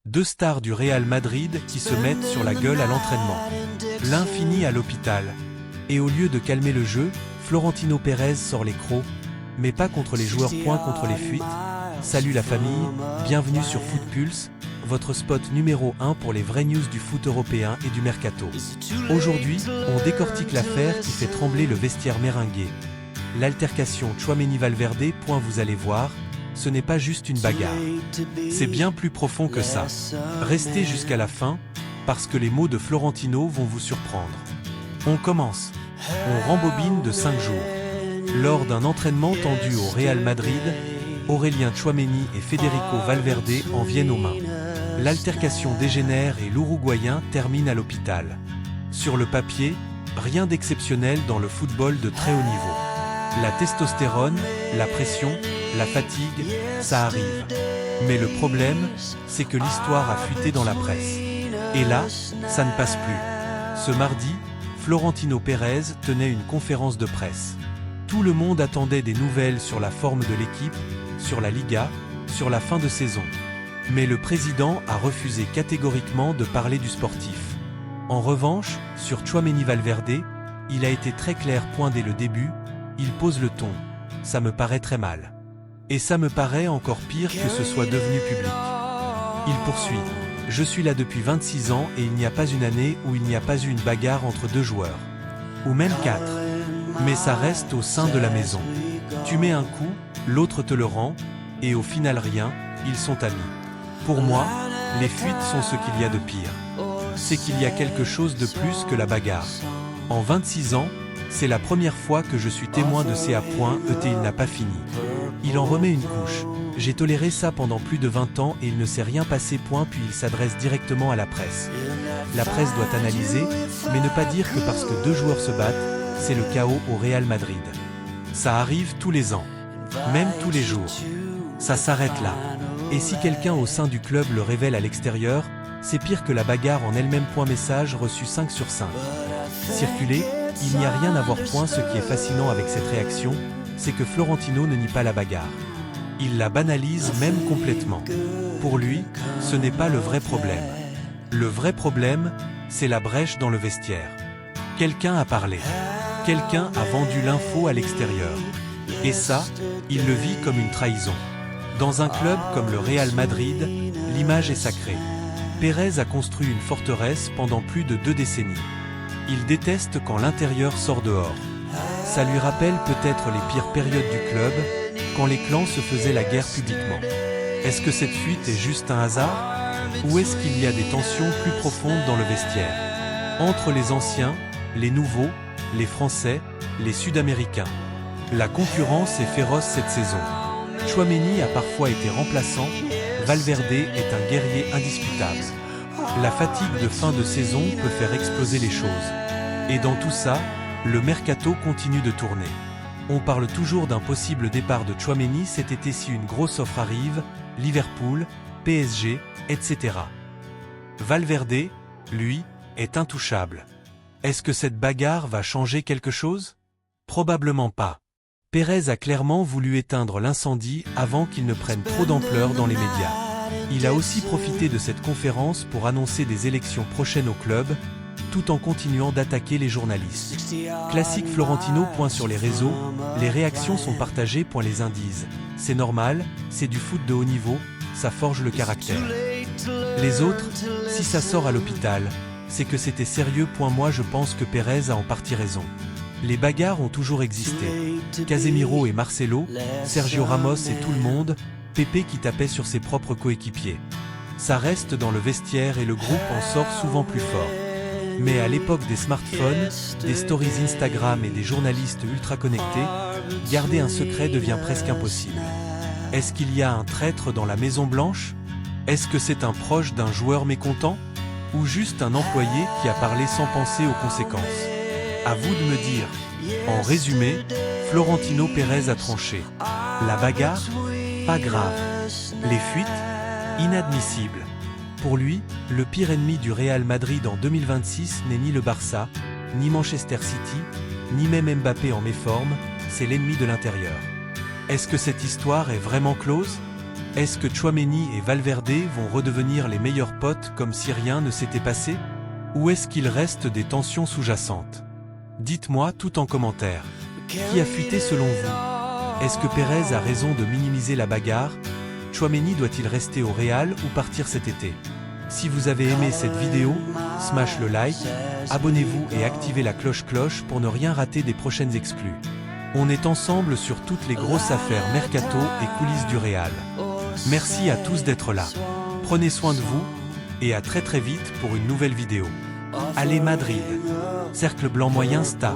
Deux stars du Real Madrid qui se mettent sur la gueule à l'entraînement. L'un finit à l'hôpital. Et au lieu de calmer le jeu, Florentino Pérez sort les crocs. Mais pas contre les joueurs, point contre les fuites. Salut la famille, bienvenue sur Foot Pulse, votre spot numéro 1 pour les vraies news du foot européen et du mercato. Aujourd'hui, on décortique l'affaire qui fait trembler le vestiaire méringué. L'altercation Tchouaméni-Valverde, vous allez voir, ce n'est pas juste une bagarre. C'est bien plus profond que ça. Restez jusqu'à la fin, parce que les mots de Florentino vont vous surprendre. On commence. On rembobine de 5 jours. Lors d'un entraînement tendu au Real Madrid, Aurélien Tchouaméni et Federico Valverde en viennent aux mains. L'altercation dégénère et l'Uruguayen termine à l'hôpital. Sur le papier, rien d'exceptionnel dans le football de très haut niveau. La testostérone, la pression, la fatigue, ça arrive. Mais le problème, c'est que l'histoire a fuité dans la presse. Et là, ça ne passe plus. Ce mardi, Florentino Pérez tenait une conférence de presse. Tout le monde attendait des nouvelles sur la forme de l'équipe, sur la Liga, sur la fin de saison. Mais le président a refusé catégoriquement de parler du sportif. En revanche, sur Tchouaméni-Valverde, il a été très clair dès le début, il pose le ton. Ça me paraît très mal. Et ça me paraît encore pire que ce soit devenu public. Il poursuit. Je suis là depuis 26 ans et il n'y a pas une année où il n'y a pas eu une bagarre entre deux joueurs. Ou même 4. Mais ça reste au sein de la maison. Tu mets un coup, l'autre te le rend, et au final rien, ils sont amis. Pour moi, les fuites sont ce qu'il y a de pire. C'est qu'il y a quelque chose de plus que la bagarre. En 26 ans, c'est la première fois que je suis témoin de ces il n'a pas fini. Il en remet une couche. J'ai toléré ça pendant plus de 20 ans et il ne s'est rien passé puis il s'adresse directement à la presse. La presse doit analyser, mais ne pas dire que parce que deux joueurs se battent, c'est le chaos au Real Madrid. Ça arrive tous les ans. Même tous les jours. Ça s'arrête là. Et si quelqu'un au sein du club le révèle à l'extérieur, c'est pire que la bagarre en elle-même. Message reçu 5 sur 5. Circuler, il n'y a rien à voir. Ce qui est fascinant avec cette réaction, c'est que Florentino ne nie pas la bagarre. Il la banalise même complètement. Pour lui, ce n'est pas le vrai problème. Le vrai problème, c'est la brèche dans le vestiaire. Quelqu'un a parlé. Quelqu'un a vendu l'info à l'extérieur. Et ça, il le vit comme une trahison. Dans un club comme le Real Madrid, l'image est sacrée. Pérez a construit une forteresse pendant plus de 2 décennies. Il déteste quand l'intérieur sort dehors. Ça lui rappelle peut-être les pires périodes du club, quand les clans se faisaient la guerre publiquement. Est-ce que cette fuite est juste un hasard? Ou est-ce qu'il y a des tensions plus profondes dans le vestiaire? Entre les anciens, les nouveaux, les Français, les Sud-Américains. La concurrence est féroce cette saison. Tchouaméni a parfois été remplaçant, Valverde est un guerrier indiscutable. La fatigue de fin de saison peut faire exploser les choses. Et dans tout ça, le mercato continue de tourner. On parle toujours d'un possible départ de Tchouaméni cet été si une grosse offre arrive, Liverpool, PSG, etc. Valverde, lui, est intouchable. Est-ce que cette bagarre va changer quelque chose? Probablement pas. Pérez a clairement voulu éteindre l'incendie avant qu'il ne prenne trop d'ampleur dans les médias. Il a aussi profité de cette conférence pour annoncer des élections prochaines au club, tout en continuant d'attaquer les journalistes. Classique Florentino. Sur les réseaux, les réactions sont partagées. Les indices. C'est normal, c'est du foot de haut niveau, ça forge le caractère. Les autres, si ça sort à l'hôpital, c'est que c'était sérieux. Moi je pense que Pérez a en partie raison. Les bagarres ont toujours existé. Casemiro et Marcelo, Sergio Ramos et tout le monde, Pepe qui tapait sur ses propres coéquipiers. Ça reste dans le vestiaire et le groupe en sort souvent plus fort. Mais à l'époque des smartphones, des stories Instagram et des journalistes ultra connectés, garder un secret devient presque impossible. Est-ce qu'il y a un traître dans la Maison Blanche? Est-ce que c'est un proche d'un joueur mécontent? Ou juste un employé qui a parlé sans penser aux conséquences? À vous de me dire. En résumé, Florentino Pérez a tranché. La bagarre? Pas grave. Les fuites? Inadmissibles. Pour lui, le pire ennemi du Real Madrid en 2026 n'est ni le Barça, ni Manchester City, ni même Mbappé en méforme, c'est l'ennemi de l'intérieur. Est-ce que cette histoire est vraiment close? Est-ce que Tchouaméni et Valverde vont redevenir les meilleurs potes comme si rien ne s'était passé? Ou est-ce qu'il reste des tensions sous-jacentes? Dites-moi tout en commentaire. Qui a fuité selon vous? Est-ce que Pérez a raison de minimiser la bagarre? Tchouaméni doit-il rester au Real ou partir cet été? Si vous avez aimé cette vidéo, smash le like, abonnez-vous et activez la cloche pour ne rien rater des prochaines exclus. On est ensemble sur toutes les grosses affaires mercato et coulisses du Real. Merci à tous d'être là. Prenez soin de vous, et à très vite pour une nouvelle vidéo. Allez Madrid! Cercle blanc moyen Sta.